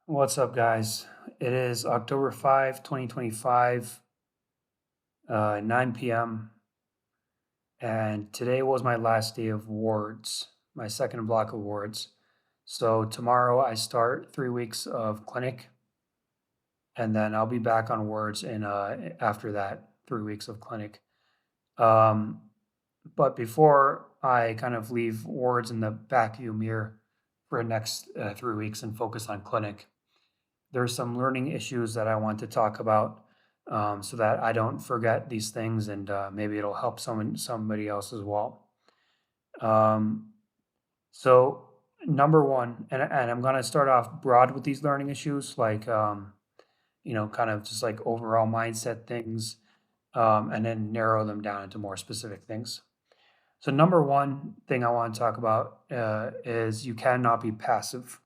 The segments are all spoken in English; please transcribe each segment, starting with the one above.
What's up, guys? It is October 5, 2025, 9 p.m. And today was my last day of wards, my second block of wards. So tomorrow I start 3 weeks of clinic, and then I'll be back on wards in after that 3 weeks of clinic. Um, but before I kind of leave wards in the back view mirror for the next 3 weeks and focus on clinic, there's some learning issues that I want to talk about, so that I don't forget these things, and maybe it'll help somebody else as well. Um, so number one, and I'm gonna start off broad with these learning issues, like kind of just like overall mindset things, and then narrow them down into more specific things. So number one thing I want to talk about is you cannot be passive.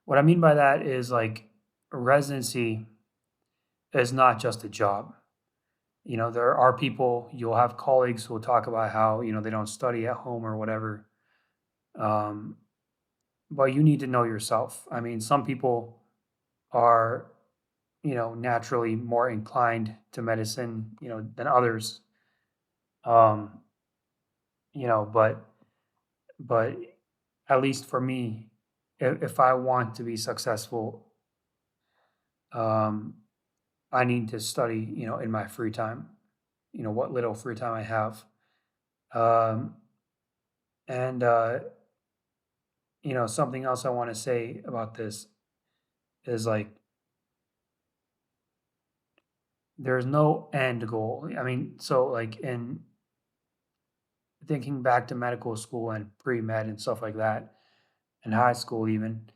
What I mean by that is like residency is not just a job. There are people, you'll have colleagues who will talk about how, they don't study at home or whatever. Um, but you need to know yourself. I mean, some people are, naturally more inclined to medicine, than others. Um, but at least for me, if I want to be successful, um, I need to study, in my free time, what little free time I have. Um, and something else I want to say about this is like there's no end goal. I mean, so like in thinking back to medical school and pre-med and stuff like that, in high school even,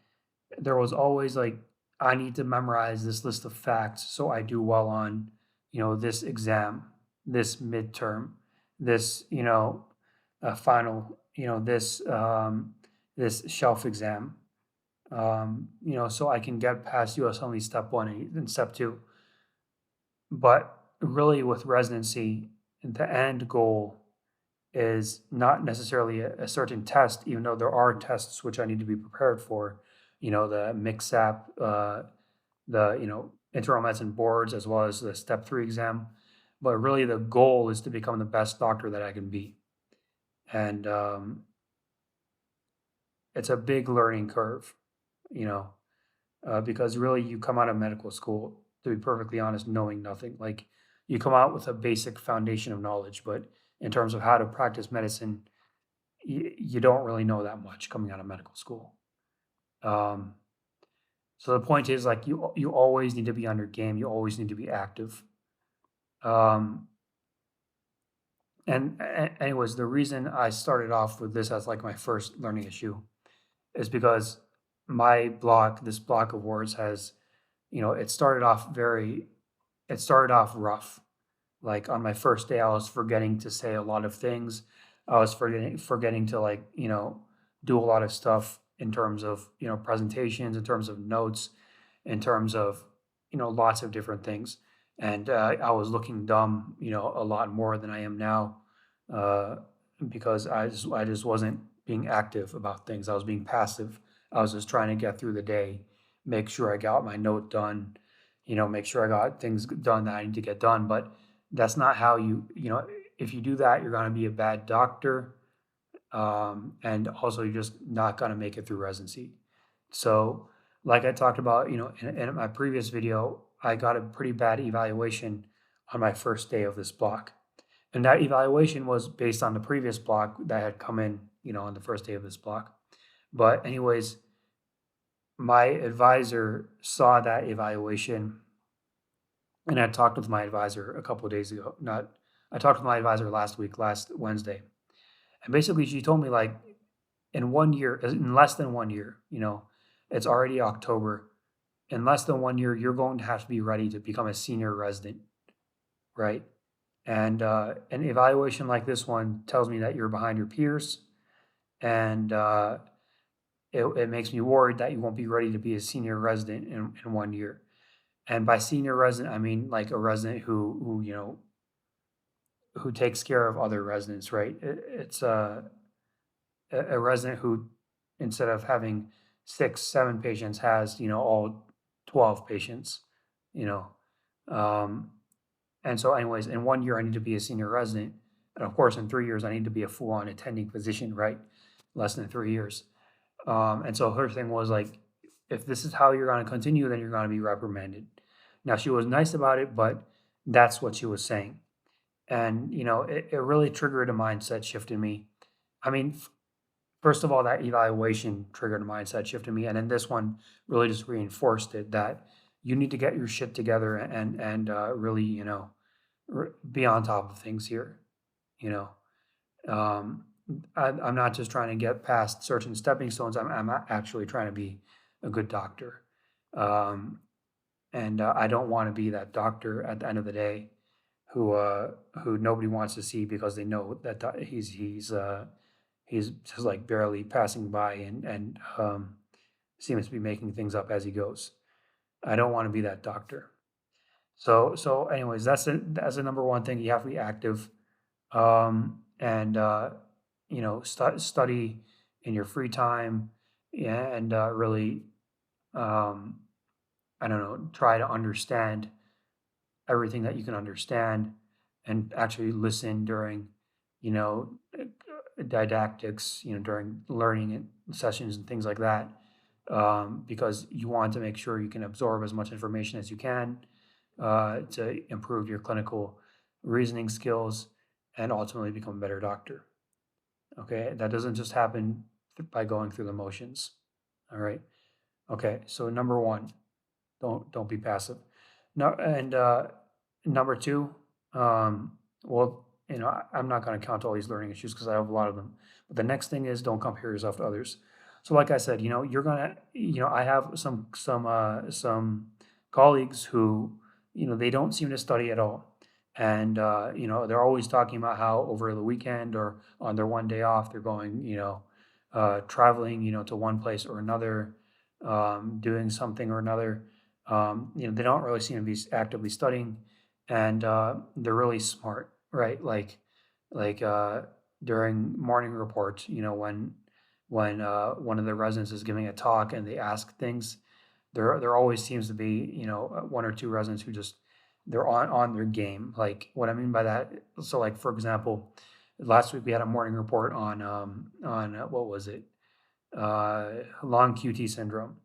there was always like I need to memorize this list of facts so I do well on, this exam, this midterm, this, final, this shelf exam. So I can get past US only step one and step two. But really, with residency, the end goal is not necessarily a certain test, even though there are tests which I need to be prepared for, the MICSAP, the, internal medicine boards, as well as the step three exam. But really, the goal is to become the best doctor that I can be. And it's a big learning curve, you know, because really you come out of medical school, to be perfectly honest, knowing nothing. Like you come out with a basic foundation of knowledge, but in terms of how to practice medicine, you don't really know that much coming out of medical school. Um, so the point is, like you always need to be on your game. You always need to be active. Um, Anyways, the reason I started off with this as like my first learning issue is because this block of words has, it started off rough. Like on my first day, I was forgetting to say a lot of things. I was forgetting to like, do a lot of stuff in terms of, presentations, in terms of notes, in terms of, lots of different things. And I was looking dumb, a lot more than I am now, uh, because I just wasn't being active about things. I was being passive. I was just trying to get through the day, make sure I got my note done, make sure I got things done that I need to get done. But that's not how if you do that, you're going to be a bad doctor. And also, you're just not going to make it through residency. So, like I talked about, in my previous video, I got a pretty bad evaluation on my first day of this block. And that evaluation was based on the previous block that had come in, on the first day of this block. But, anyways, my advisor saw that evaluation, and I talked with my advisor a couple of days ago. Not, I talked with my advisor last week, last Wednesday, and basically she told me like in 1 year, in less than 1 year, it's already October. In less than 1 year, you're going to have to be ready to become a senior resident, right? And an evaluation like this one tells me that you're behind your peers, and it makes me worried that you won't be ready to be a senior resident in 1 year. And by senior resident, I mean like a resident who takes care of other residents, right? It's a resident who, instead of having six, seven patients has, all 12 patients, you know. Um, and so, anyways, in 1 year, I need to be a senior resident. And of course, in 3 years, I need to be a full on attending physician, right? Less than 3 years. And so her thing was like, if this is how you're going to continue, then you're going to be reprimanded. Now, she was nice about it, but that's what she was saying. And, it really triggered a mindset shift in me. I mean, first of all, that evaluation triggered a mindset shift in me. And then this one really just reinforced it that you need to get your shit together and really, be on top of things here. You know, um, I'm not just trying to get past certain stepping stones. I'm actually trying to be a good doctor. Um, and I don't want to be that doctor at the end of the day who nobody wants to see because they know that he's just like barely passing by and seems to be making things up as he goes. I don't want to be that doctor. So anyways, that's the number one thing. You have to be active, and study in your free time, yeah, and really, um, I don't know, try to understand everything that you can understand, and actually listen during, you know, didactics, during learning sessions and things like that, because you want to make sure you can absorb as much information as you can to improve your clinical reasoning skills and ultimately become a better doctor. Okay, that doesn't just happen by going through the motions. All right. Okay, so number one, don't be passive. No, and number two, well, I'm not going to count all these learning issues because I have a lot of them. But the next thing is don't compare yourself to others. So, like I said, you're gonna, I have some colleagues who, they don't seem to study at all, and they're always talking about how over the weekend or on their one day off they're going, traveling, to one place or another, doing something or another. They don't really seem to be actively studying, and they're really smart, right? Like during morning reports, when one of the residents is giving a talk and they ask things, there always seems to be one or two residents who just they're on their game. Like what I mean by that, so like for example, last week we had a morning report on what was it, long QT syndrome,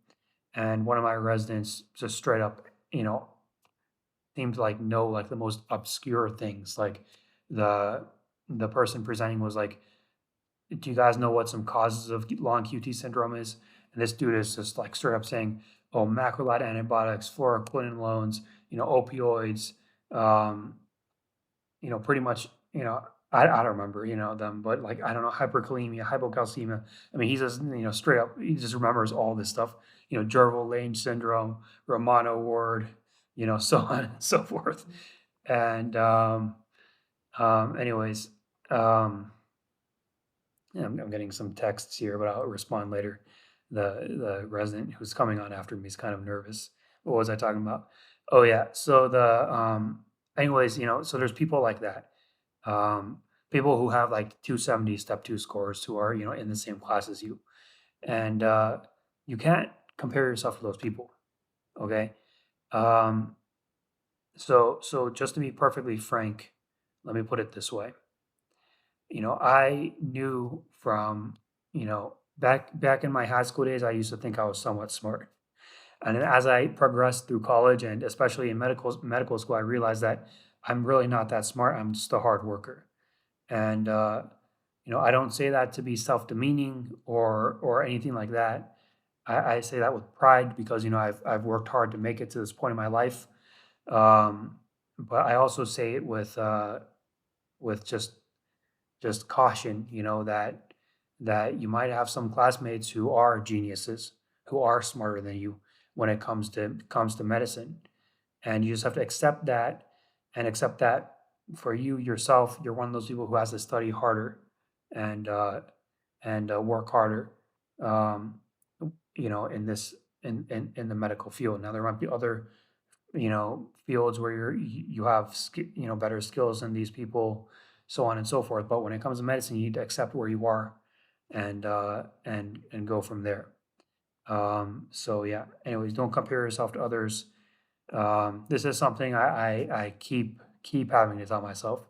and one of my residents just straight up, seemed to like know like the most obscure things. Like the the person presenting was like, "Do you guys know what some causes of long QT syndrome is?" And this dude is just like straight up saying, "Oh, macrolide antibiotics, fluoroquinolones, opioids, um, pretty much, I don't remember, them, but like, I don't know, hyperkalemia, hypocalcemia. I mean, he just, straight up, he just remembers all this stuff, Jervell-Lange syndrome, Romano Ward, so on and so forth. And anyways, um, yeah, I'm getting some texts here, but I'll respond later. The resident who's coming on after me is kind of nervous. What was I talking about? Oh yeah. So anyways, so there's people like that, people who have like 270 step two scores who are, in the same class as you. And you can't compare yourself to those people. Okay. Um, so just to be perfectly frank, let me put it this way. I knew from, back in my high school days, I used to think I was somewhat smart. And then as I progressed through college and especially in medical school, I realized that I'm really not that smart. I'm just a hard worker. And I don't say that to be self-demeaning or anything like that. I say that with pride because I've worked hard to make it to this point in my life. But I also say it with just caution, that you might have some classmates who are geniuses, who are smarter than you when it comes to medicine, and you just have to accept that, and accept that for you yourself, you're one of those people who has to study harder and work harder, um, in this in the medical field. Now there might be other fields where you have better skills than these people, so on and so forth. But when it comes to medicine, you need to accept where you are and go from there. So yeah. Anyways, don't compare yourself to others. This is something I keep having to tell myself.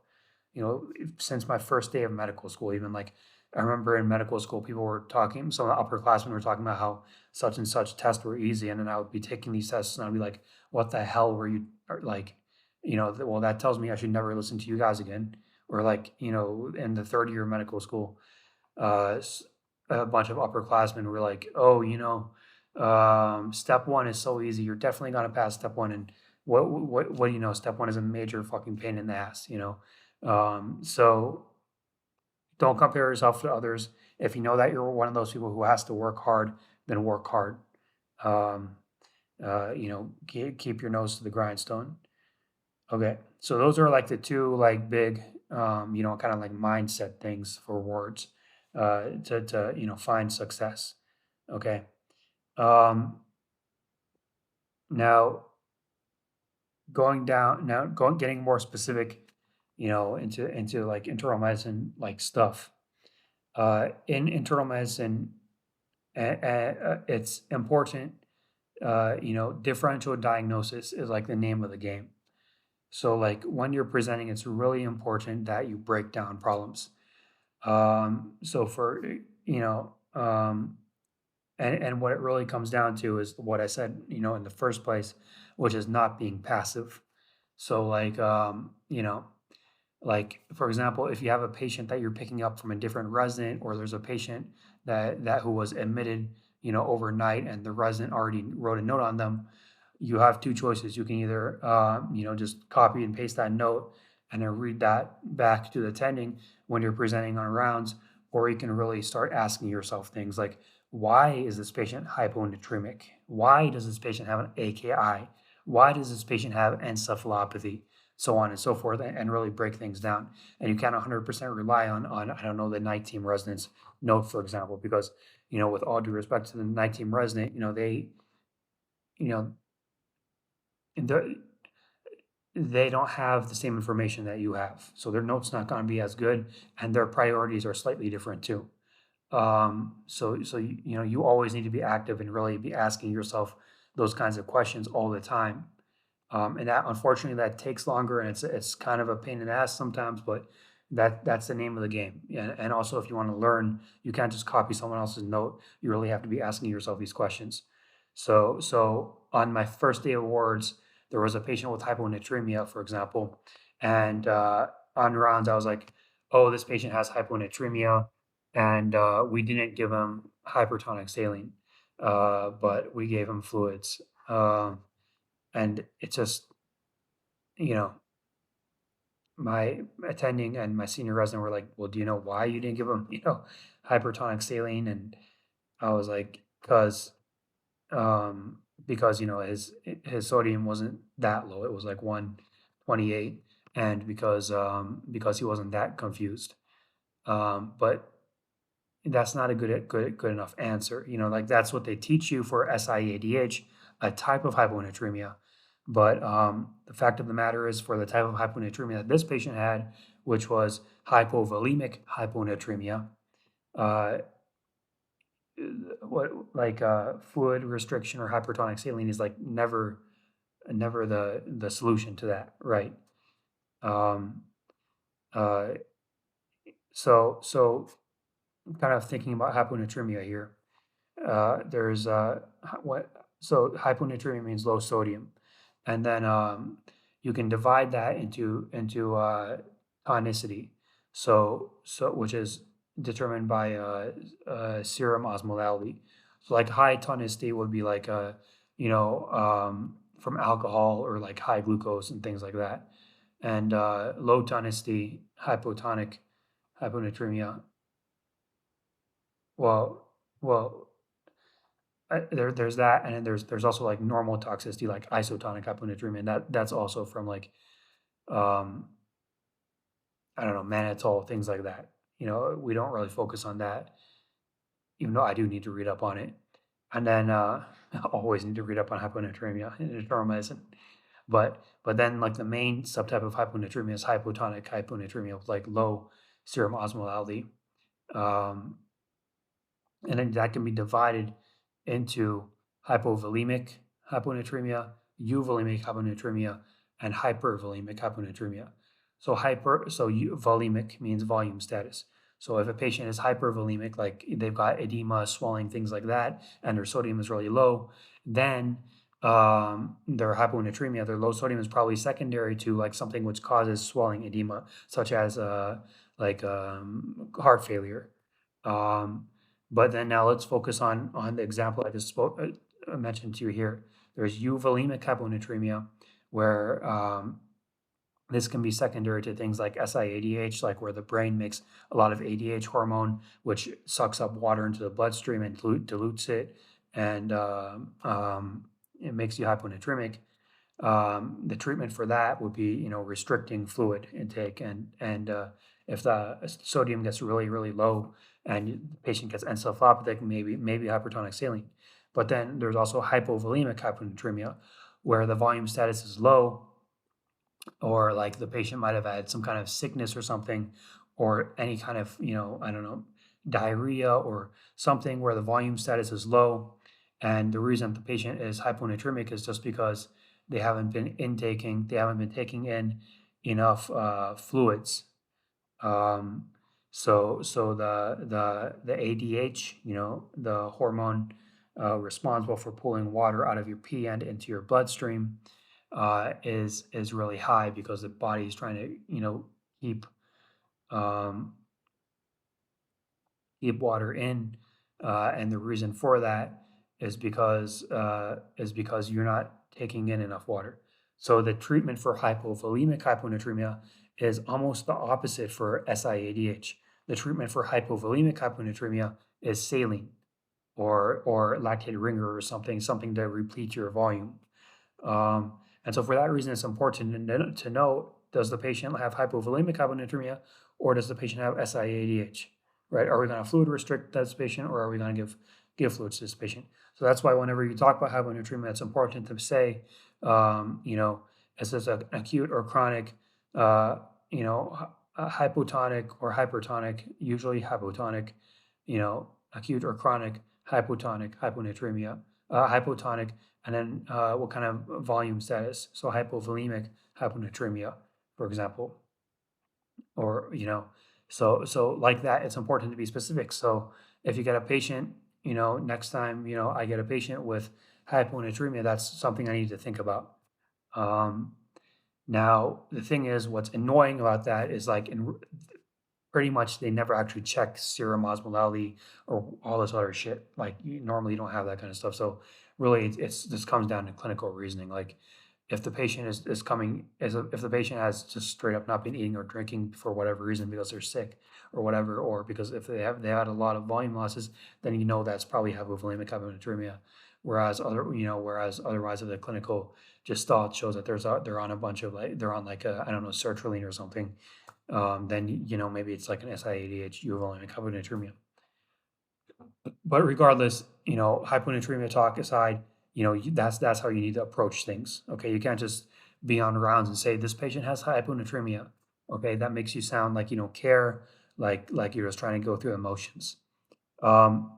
Since my first day of medical school, even like I remember in medical school, people were talking, some of the upperclassmen were talking about how such and such tests were easy. And then I would be taking these tests and I'd be like, what the hell were you or like, well, that tells me I should never listen to you guys again. Or like, in the third year of medical school, s- a bunch of upperclassmen were like, "Oh, step one is so easy. You're definitely gonna pass step one." And what do you know? Step one is a major fucking pain in the ass. So don't compare yourself to others. If you know that you're one of those people who has to work hard, then work hard. Um, keep your nose to the grindstone. Okay, so those are like the two like big, kind of like mindset things for words, to find success. Okay, um, now going getting more specific, into like internal medicine like stuff. In internal medicine, it's important. Differential diagnosis is like the name of the game. So like when you're presenting, it's really important that you break down problems. So for you know, and what it really comes down to is what I said, in the first place, which is not being passive. So like for example, if you have a patient that you're picking up from a different resident, or there's a patient that who was admitted, overnight, and the resident already wrote a note on them, you have two choices. You can either just copy and paste that note and then read that back to the attending when you're presenting on rounds, or you can really start asking yourself things like, why is this patient hyponatremic? Why does this patient have an AKI? Why does this patient have encephalopathy? So on and so forth, and really break things down. And you can't 100% rely on I don't know, the night team residents note, for example, because with all due respect to the night team resident, you know they they don't have the same information that you have, so their notes not going to be as good, and their priorities are slightly different too. So you always need to be active and really be asking yourself those kinds of questions all the time. And that, unfortunately, that takes longer, and it's kind of a pain in the ass sometimes, but that's the name of the game. And also, if you want to learn, you can't just copy someone else's note. You really have to be asking yourself these questions. So on my first day of wards, there was a patient with hyponatremia, for example, and on rounds, I was like, "Oh, this patient has hyponatremia," and we didn't give him hypertonic saline, but we gave him fluids. And it's just, you know, my attending and my senior resident were like, "Well, do you know why you didn't give him, hypertonic saline?" And I was like, because his sodium wasn't that low; it was like 128, and because he wasn't that confused. But that's not a good enough answer. Like that's what they teach you for SIADH, a type of hyponatremia. But the fact of the matter is, for the type of hyponatremia that this patient had, which was hypovolemic hyponatremia, uh, what like fluid restriction or hypertonic saline is like never the solution to that, right? Um, uh, so kind of thinking about hyponatremia here. There's what so hyponatremia means low sodium, and then you can divide that into tonicity. So which is determined by serum osmolality. So like high tonicity would be like from alcohol or like high glucose and things like that, and low tonicity hypotonic hyponatremia. Well, well, there's that, and then there's also like normal toxicity, like isotonic hyponatremia, and that's also from like um, I don't know, mannitol, things like that. We don't really focus on that, even though I do need to read up on it. And then I always need to read up on hyponatremia in internal medicine. But then like the main subtype of hyponatremia is hypotonic hyponatremia with like low serum osmolality. Um, and then that can be divided into hypovolemic hyponatremia, euvolemic hyponatremia, and hypervolemic hyponatremia. Volemic means volume status. So if a patient is hypervolemic, like they've got edema, swelling, things like that, and their sodium is really low, then their hyponatremia, their low sodium is probably secondary to like something which causes swelling edema, such as heart failure. Um, but then now let's focus on the example I just mentioned to you here. There's euvolemic hyponatremia, where this can be secondary to things like SIADH, like where the brain makes a lot of ADH hormone, which sucks up water into the bloodstream and dilutes it, and it makes you hyponatremic. The treatment for that would be, restricting fluid intake, and if the sodium gets really low and the patient gets encephalopathic, maybe hypertonic saline. But then there's also hypovolemic hyponatremia, where the volume status is low, or like the patient might have had some kind of sickness or something, or any kind of, I don't know, diarrhea or something where the volume status is low. And the reason the patient is hyponatremic is just because they haven't been taking in enough fluids. Um, so the ADH, the hormone responsible for pulling water out of your pee and into your bloodstream, is really high because the body is trying to, keep um, keep water in, and the reason for that is because you're not taking in enough water. So the treatment for hypovolemic hyponatremia is almost the opposite for SIADH. The treatment for hypovolemic hyponatremia is saline or lactate ringer or something to replete your volume. Um, and so for that reason, it's important to know, does the patient have hypovolemic hyponatremia or does the patient have SIADH, right? Are we going to fluid restrict this patient or are we going to give fluids to this patient? So that's why whenever you talk about hyponatremia, it's important to say, is this an acute or chronic, hypotonic or hypertonic, usually hypotonic, acute or chronic hypotonic hyponatremia, hypotonic, and then what kind of volume status. So hypovolemic hyponatremia, for example, or so like that. It's important to be specific. So if you get a patient, next time, I get a patient with hyponatremia, that's something I need to think about. Um, Now the thing is, what's annoying about that is like pretty much they never actually check serum osmolality or all this other shit. Like normally you don't have that kind of stuff. So really, it's this comes down to clinical reasoning. Like if the patient is coming, if the patient has just straight up not been eating or drinking for whatever reason because they're sick or whatever, or because if they had a lot of volume losses, then that's probably hypovolemic hyponatremia. Whereas otherwise, if the clinical gestalt shows that they're on a bunch of they're on like a, I don't know, sertraline or something, then maybe it's like an SIADH, euvolemic hyponatremia. But regardless, hyponatremia talk aside, that's how you need to approach things. Okay, you can't just be on rounds and say this patient has hyponatremia. Okay, that makes you sound like you don't care, like you're just trying to go through the motions. Um,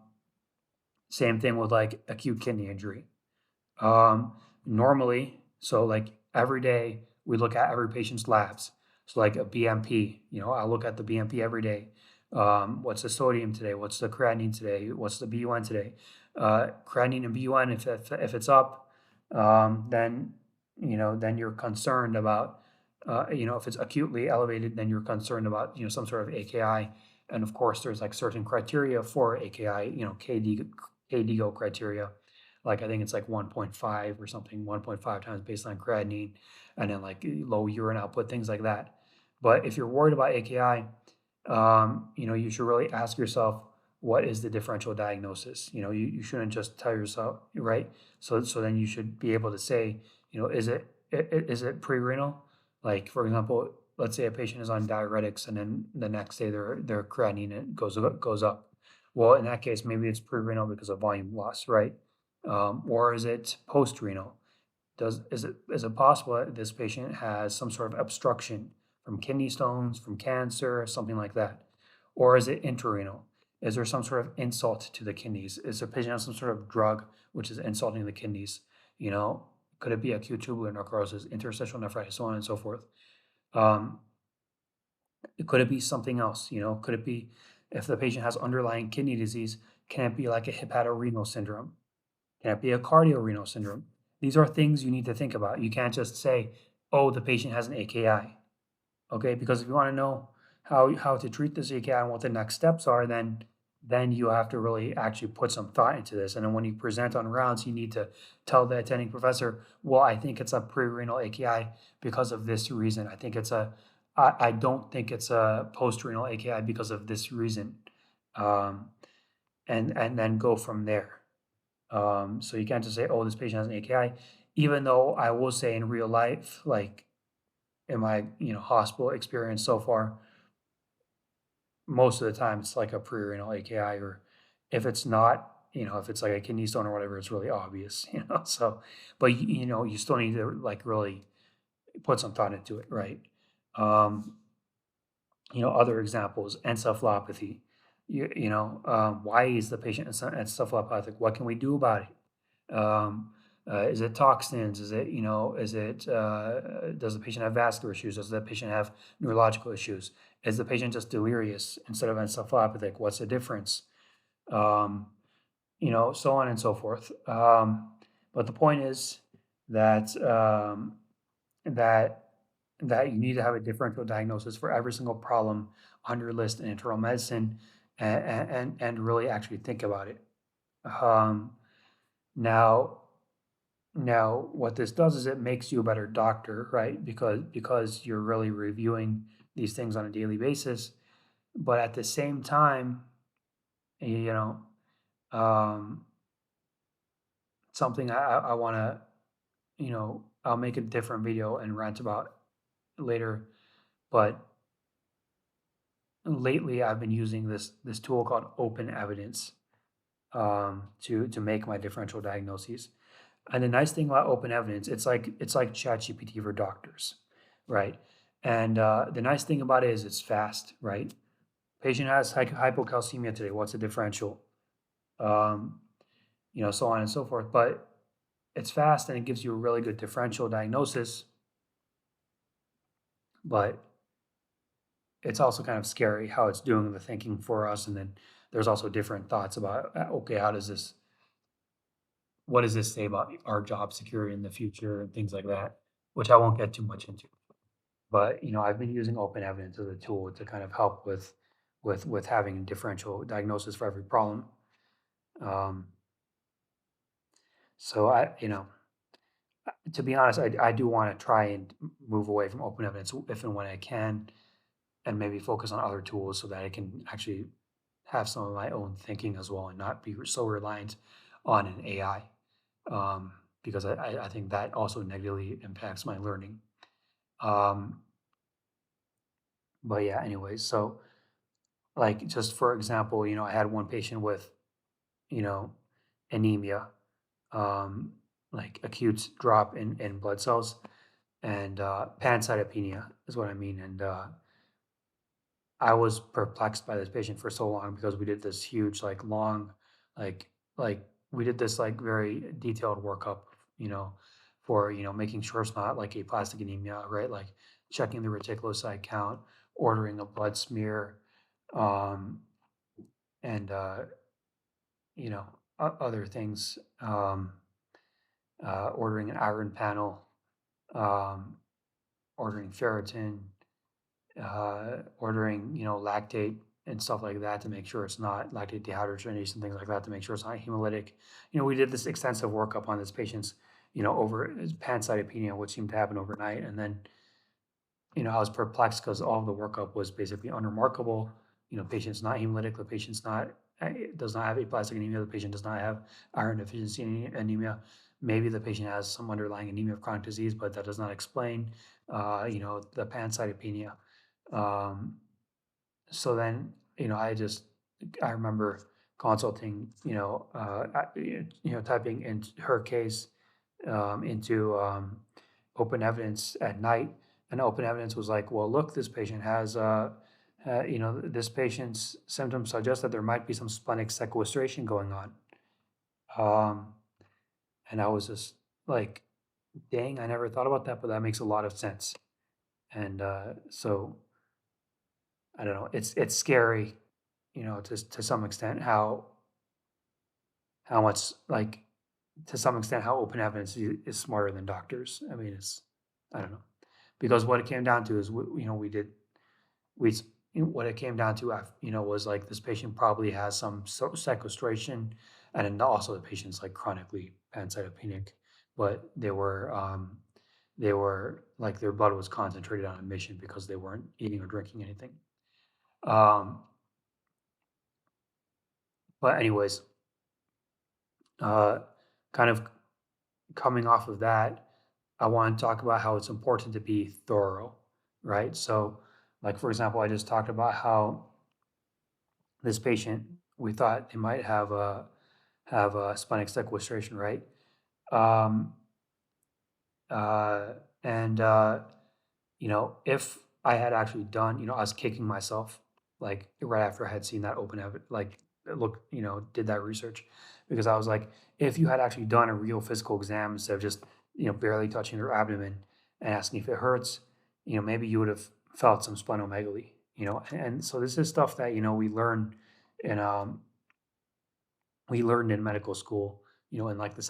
Same thing with like acute kidney injury. Um, Normally, so like every day we look at every patient's labs. So like a BMP, I'll look at the BMP every day. What's the sodium today? What's the creatinine today? What's the BUN today? Creatinine and BUN, if it's up, then you're concerned about, if it's acutely elevated, then you're concerned about, some sort of AKI. And of course, there's like certain criteria for AKI, KDIGO criteria. Like I think it's like 1.5 or something, 1.5 times baseline creatinine, and then like low urine output, things like that. But if you're worried about AKI, you should really ask yourself, what is the differential diagnosis? You shouldn't just tell yourself, right? So then you should be able to say, is it pre-renal? Like for example, let's say a patient is on diuretics and then the next day their creatinine goes up. Well, in that case, maybe it's pre-renal because of volume loss, right? Or is it post-renal? Is it possible that this patient has some sort of obstruction from kidney stones, from cancer, something like that? Or is it intrarenal? Is there some sort of insult to the kidneys? Is the patient on some sort of drug which is insulting the kidneys? You know, could it be acute tubular necrosis, interstitial nephritis, so on and so forth? Um, could it be something else? You know, could it be if the patient has underlying kidney disease, can it be like a hepatorenal syndrome? Can it be a cardiorenal syndrome? These are things you need to think about. You can't just say, oh, the patient has an AKI. Okay, because if you want to know how to treat this AKI and what the next steps are, then you have to really actually put some thought into this. And then when you present on rounds, you need to tell the attending professor, well, I think it's a pre-renal AKI because of this reason. I don't think it's a post-renal AKI because of this reason. Um, and then go from there. So you can't just say, oh, this patient has an AKI, even though I will say in real life, like in my hospital experience so far, most of the time it's like a pre-renal AKI, or if it's not, if it's like a kidney stone or whatever, it's really obvious, So, but you still need to like really put some thought into it, right? Um, other examples, encephalopathy. Why is the patient encephalopathic? What can we do about it? Is it toxins? Does the patient have vascular issues? Does the patient have neurological issues? Is the patient just delirious instead of encephalopathic? What's the difference? Um, so on and so forth. But the point is that that that you need to have a differential diagnosis for every single problem on your list in internal medicine, and really actually think about it. Um, now, what this does is it makes you a better doctor, right? Because you're really reviewing these things on a daily basis. But at the same time, you know, um, something I want to, I'll make a different video and rant about later. But lately, I've been using this tool called Open Evidence, to make my differential diagnoses. And the nice thing about Open Evidence, it's like ChatGPT for doctors, right? And the nice thing about it is it's fast, right? Patient has hypocalcemia today. What's the differential? Um, so on and so forth. But it's fast and it gives you a really good differential diagnosis. But it's also kind of scary how it's doing the thinking for us. And then there's also different thoughts about, okay, what does this say about our job security in the future and things like that, which I won't get too much into. But I've been using Open Evidence as a tool to kind of help with having a differential diagnosis for every problem. Um, so to be honest, I do want to try and move away from Open Evidence if and when I can, and maybe focus on other tools so that I can actually have some of my own thinking as well and not be so reliant on an AI. Um, because I think that also negatively impacts my learning. Um, but yeah, anyways, so like just for example, I had one patient with, you know, anemia, um, like acute drop in blood cells, and pancytopenia is what I mean. And I was perplexed by this patient for so long because we did this huge, like long, like like we did this like very detailed workup, you know, for making sure it's not like aplastic anemia, right? Like checking the reticulocyte count, ordering a blood smear, um, and other things, ordering an iron panel, um, ordering ferritin, ordering lactate and stuff like that to make sure it's not lactate dehydrogenase and things like that to make sure it's not hemolytic. We did this extensive workup on this patient's over his pancytopenia, which seemed to happen overnight, and then I was perplexed because all of the workup was basically unremarkable. Patient's not hemolytic, the patient's not does not have aplastic anemia, the patient does not have iron deficiency anemia. Maybe the patient has some underlying anemia of chronic disease, but that does not explain, the pancytopenia. Um, so then, I remember consulting, typing in her case into Open Evidence at night, and Open Evidence was like, well, look, this patient has This patient's symptoms suggest that there might be some splenic sequestration going on. Um, and I was just like, dang, I never thought about that, but that makes a lot of sense. And so I don't know, it's scary, to some extent how much like to some extent how open evidence is smarter than doctors. I mean, I don't know, because what it came down to is we did we what it came down to was like this patient probably has some sequestration, and then also the patient's like chronically pancytopenic, but they were like their blood was concentrated on emission because they weren't eating or drinking anything. Um, but anyways, uh, kind of coming off of that, I want to talk about how it's important to be thorough, right? So, like for example, I just talked about how this patient, we thought they might have a splenic sequestration, right? Um, and if I had actually done, I was kicking myself like right after I had seen that open evidence, like look, did that research, because I was like, if you had actually done a real physical exam instead of just barely touching their abdomen and asking if it hurts, maybe you would have felt some splenomegaly, and so this is stuff that in we learned in medical school, in like the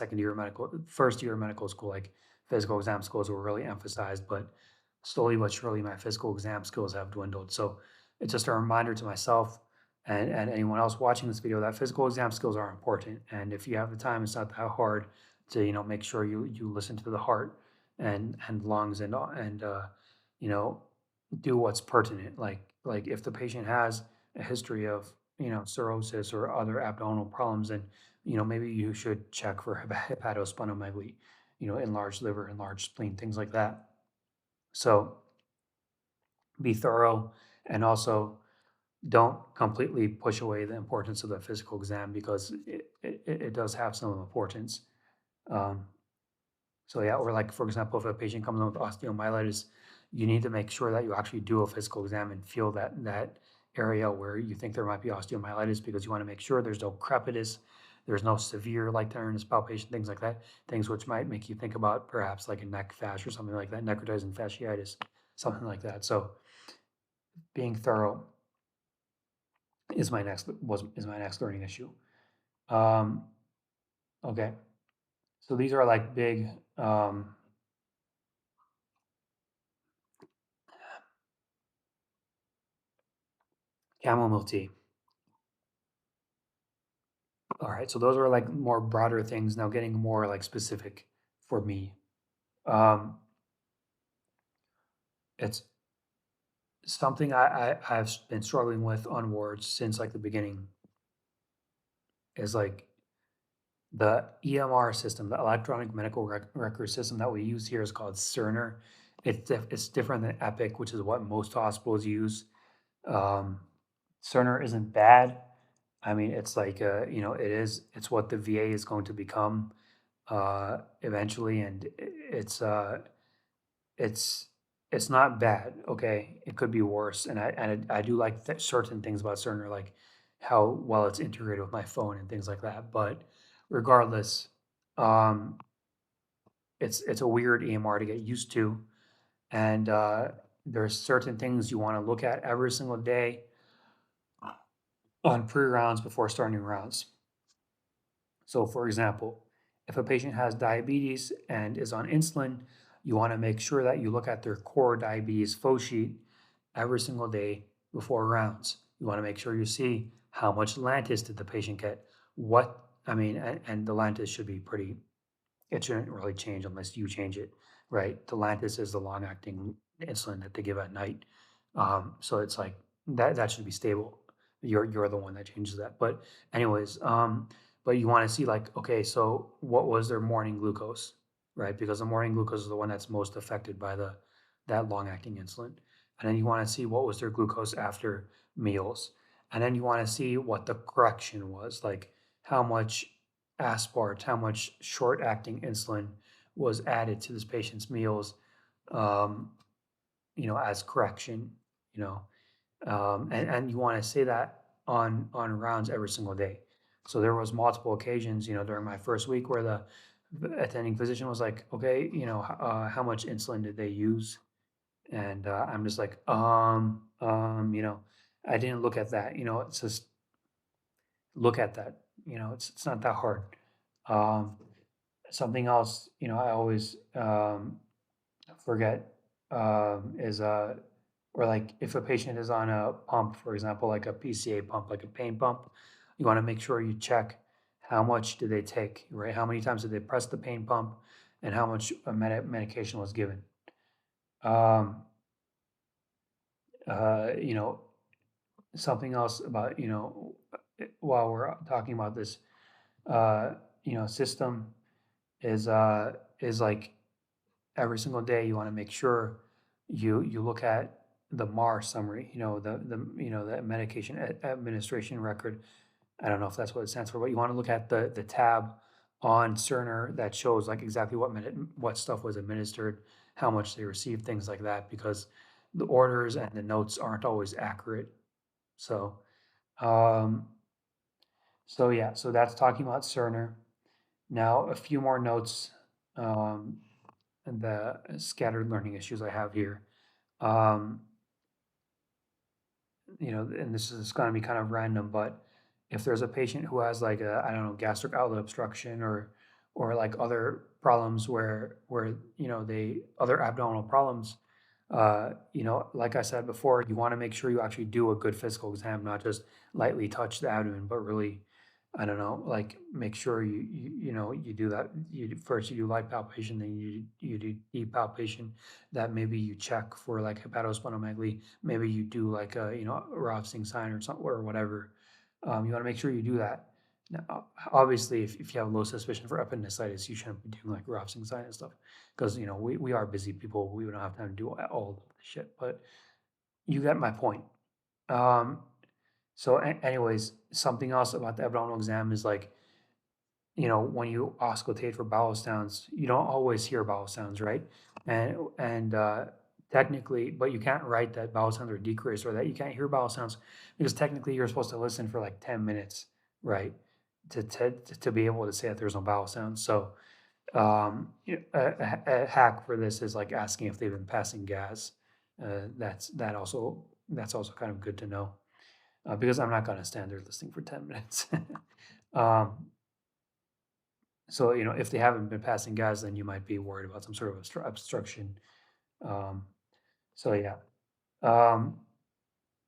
first year of medical school, like physical exam skills were really emphasized, but slowly but surely my physical exam skills have dwindled. So it's just a reminder to myself and anyone else watching this video that physical exam skills are important. And if you have the time, it's not that hard to, make sure you listen to the heart and lungs and you know, do what's pertinent. Like if the patient has a history of cirrhosis or other abdominal problems, then maybe you should check for hepatosplenomegaly, enlarged liver, enlarged spleen, things like that. So be thorough, and also don't completely push away the importance of the physical exam, because it does have some importance. Um, So yeah, or like for example, if a patient comes in with osteomyelitis, you need to make sure that you actually do a physical exam and feel that area where you think there might be osteomyelitis, because you want to make sure there's no crepitus, there's no severe like tenderness palpation, things like that, things which might make you think about perhaps like a neck fash or something like that, necrotizing fasciitis, something like that. So being thorough is my next learning issue. Um, okay, so these are like big chamomile tea. All right, so those are like more broader things. Now getting more like specific for me. Um, it's something I've been struggling with on words since like the beginning, is like the EMR system, the electronic medical record system that we use here is called Cerner. It's different than Epic, which is what most hospitals use. Um, Cerner isn't bad. I mean, it's like it's what the VA is going to become eventually, and it's it's not bad. Okay, it could be worse, and I do like certain things about Cerner, like how well it's integrated with my phone and things like that. But regardless, um, it's a weird EMR to get used to, and there's certain things you want to look at every single day on pre-rounds before starting rounds. So, for example, if a patient has diabetes and is on insulin, you want to make sure that you look at their core diabetes flow sheet every single day before rounds. You want to make sure you see how much Lantus did the patient get. And the Lantus should be pretty, it shouldn't really change unless you change it, right? The Lantus is the long-acting insulin that they give at night. So it's like that should be stable. You're the one that changes that. But anyways, but you want to see like, okay, so what was their morning glucose, right? Because the morning glucose is the one that's most affected by that long-acting insulin. And then you want to see what was their glucose after meals. And then you want to see what the correction was, like how much aspart, how much short-acting insulin was added to this patient's meals, um, as correction, you know. And you want to say that on rounds every single day. So there was multiple occasions, during my first week where the attending physician was like, okay, how much insulin did they use? And I'm just like, I didn't look at that. It's just look at that. It's not that hard. Um, Something else, I always forget is or like if a patient is on a pump, for example, like a PCA pump, like a pain pump, you want to make sure you check how much did they take, right? How many times did they press the pain pump, and how much medication was given. Um, you know, Something else about while we're talking about this, uh, system is like every single day you want to make sure you look at the MAR summary, the medication administration record. I don't know if that's what it stands for, but you want to look at the tab on Cerner that shows like exactly what stuff was administered, how much they received, things like that, because the orders and the notes aren't always accurate. So, um, so that's talking about Cerner. Now, a few more notes, um, and the scattered learning issues I have here. Um, and this is going to be kind of random, but if there's a patient who has like a, I don't know, gastric outlet obstruction or like other problems where they other abdominal problems, like I said before, you want to make sure you actually do a good physical exam, not just lightly touch the abdomen, but really, I don't know, like make sure you do that. You first you do light palpation, then you do deep palpation. That maybe you check for like hepatosplenomegaly. Maybe you do like a a Rothschild sign or something or whatever. You want to make sure you do that. Now, obviously, if you have low suspicion for appendicitis, you shouldn't be doing like Rothschild sign and stuff because we are busy people. We don't have time to do all of the shit. But you get my point. Um, anyways, something else about the abdominal exam is like, when you auscultate for bowel sounds, you don't always hear bowel sounds, right? And technically, but you can't write that bowel sounds are decreased or that you can't hear bowel sounds because technically you're supposed to listen for like 10 minutes, right? To be able to say that there's no bowel sounds. So a hack for this is like asking if they've been passing gas. That's also kind of good to know because I'm not going to stand there listening for 10 minutes. um, so, if they haven't been passing gas, then you might be worried about some sort of obstruction. Um, so yeah, um,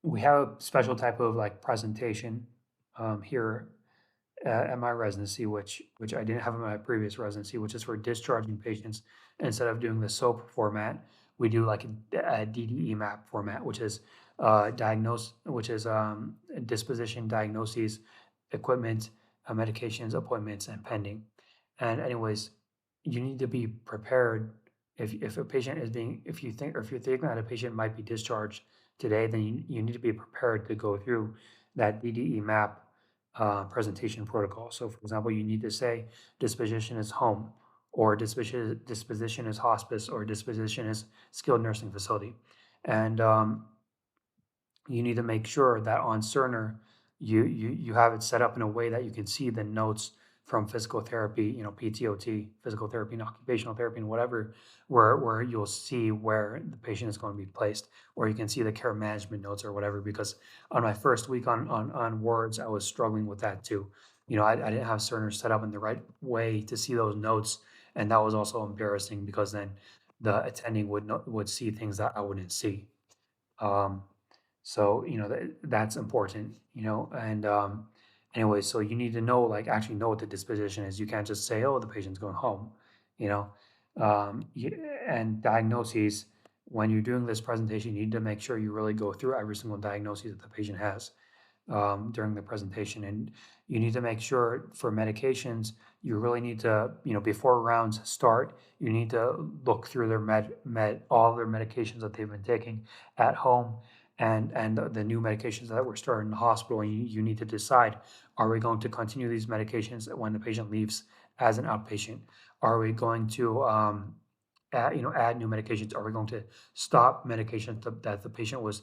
we have a special type of like presentation here at my residency, which I didn't have in my previous residency, which is for discharging patients. Instead of doing the SOAP format, we do like a DDE map format, which is disposition, diagnoses, equipment, medications, appointments, and pending. And anyways, you need to be prepared if a patient is being if you think that a patient might be discharged today, then you need to be prepared to go through that DDE map presentation protocol. So, for example, you need to say disposition is home, or disposition is hospice, or disposition is skilled nursing facility, and you need to make sure that on Cerner you have it set up in a way that you can see the notes from physical therapy, PTOT, physical therapy and occupational therapy and whatever, where you'll see where the patient is going to be placed, or you can see the care management notes or whatever. Because on my first week on wards, I was struggling with that too. I didn't have Cerner set up in the right way to see those notes, and that was also embarrassing because then the attending would see things that I wouldn't see. Um, so, that's important, and anyway, so you need to know, like, actually know what the disposition is. You can't just say, oh, the patient's going home, you know. And diagnoses, when you're doing this presentation, you need to make sure you really go through every single diagnosis that the patient has during the presentation. And you need to make sure for medications, you really need to, before rounds start, you need to look through their all their medications that they've been taking at home and the new medications that were started in the hospital. And you need to decide, are we going to continue these medications when the patient leaves as an outpatient? Are we going to add new medications? Are we going to stop medications that the patient was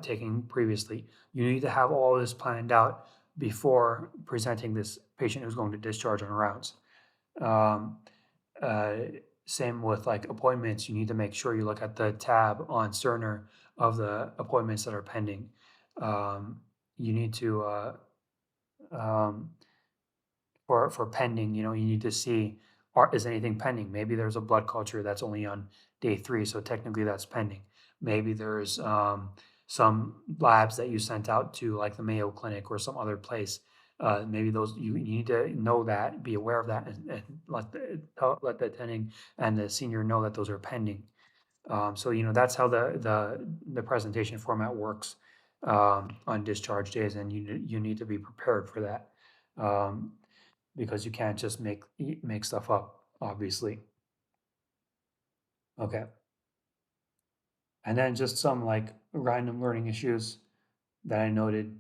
taking previously? You need to have all this planned out before presenting this patient who's going to discharge on rounds. Um, uh, Same with like appointments. You need to make sure you look at the tab on Cerner of the appointments that are pending. Um, you need to um, for pending, you need to see, is anything pending? Maybe there's a blood culture that's only on day 3, so technically that's pending. Maybe there's some labs that you sent out to like the Mayo Clinic or some other place. Maybe those you need to know that, be aware of that, and let the attending and the senior know that those are pending. So that's how the presentation format works on discharge days, and you need to be prepared for that. Um, because you can't just make stuff up, obviously. Okay. And then just some like random learning issues that I noted.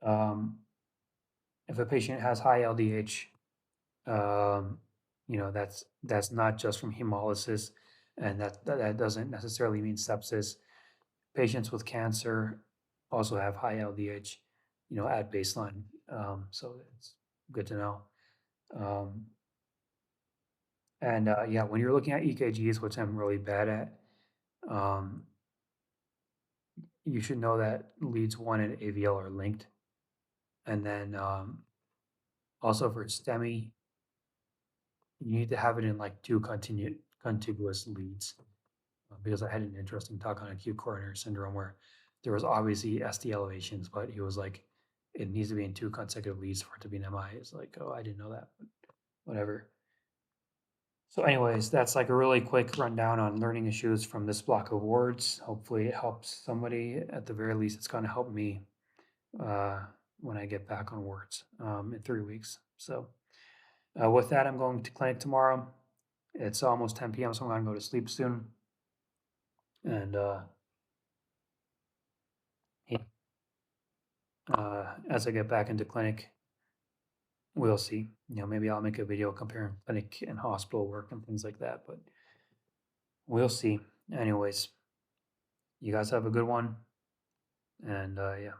Um, if a patient has high LDH, um, that's not just from hemolysis, and that doesn't necessarily mean sepsis. Patients with cancer also have high LDH, at baseline. So it's good to know. Um, and yeah, when you're looking at EKGs, which I'm really bad at, um, you should know that leads 1 and AVL are linked. And then also for STEMI, you need to have it in like 2 contiguous leads. Because I had an interesting talk on acute coronary syndrome where there was obviously ST elevations, but he was like, it needs to be in 2 consecutive leads for it to be an MI. It's like, oh, I didn't know that, but whatever. So anyways, that's like a really quick rundown on learning issues from this block of words. Hopefully it helps somebody. At the very least, it's going to help me uh, when I get back on words in 3 weeks. So with that, I'm going to clinic tomorrow. It's almost 10 p.m., so I'm going to go to sleep soon. And yeah, as I get back into clinic, we'll see. Maybe I'll make a video comparing clinic and hospital work and things like that, but we'll see. Anyways, you guys have a good one. And yeah.